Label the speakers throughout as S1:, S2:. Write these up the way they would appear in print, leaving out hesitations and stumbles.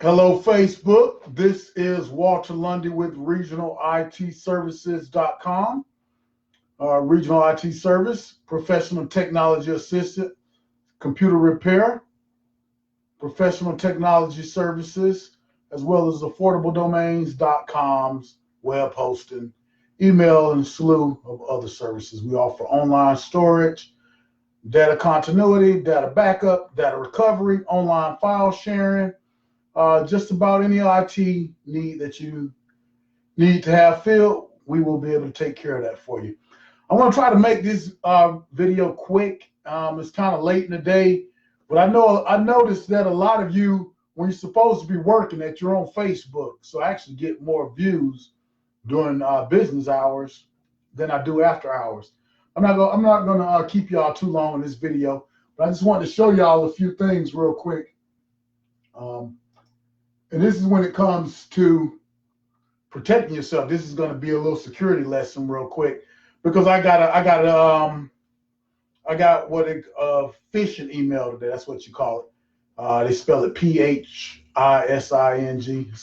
S1: Hello, Facebook. This is Walter Lundy with regionalITservices.com. Regional IT Service, professional technology assistant, computer repair, professional technology services, as well as affordabledomains.com's web hosting, email, and a slew of other services. We offer online storage, data continuity, data backup, data recovery, online file sharing, just about any IT need that you need to have filled, we will be able to take care of that for you. I want to try to make this video quick. It's kind of late in the day, but I noticed that a lot of you, when you're supposed to be working, that you're on Facebook. So I actually get more views during business hours than I do after hours. I'm not gonna keep y'all too long in this video, but I just wanted to show y'all a few things real quick. And this is when it comes to protecting yourself. This is going to be a little security lesson real quick, because I got what phishing email today. That's what you call it. They spell it Phising. That's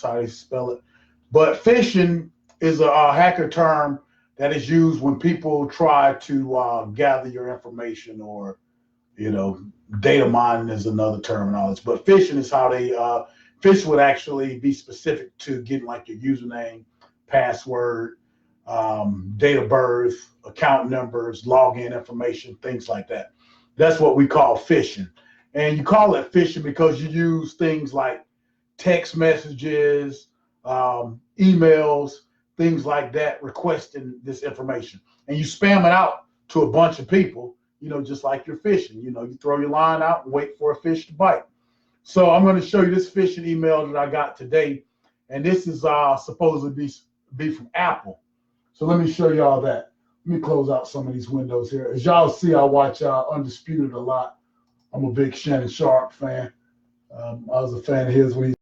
S1: how they spell it. But phishing is a hacker term that is used when people try to gather your information, or data mining is another terminology. But phishing is how they phish would actually be specific to getting like your username, password, date of birth, account numbers, login information, things like that. That's what we call phishing. And you call it phishing because you use things like text messages, emails, things like that, requesting this information. And you spam it out to a bunch of people, just like you're fishing. You throw your line out and wait for a fish to bite. So I'm going to show you this phishing email that I got today. And this is supposed to be from Apple. So let me show y'all that. Let me close out some of these windows here. As y'all see, I watch Undisputed a lot. I'm a big Shannon Sharp fan. I was a fan of his when he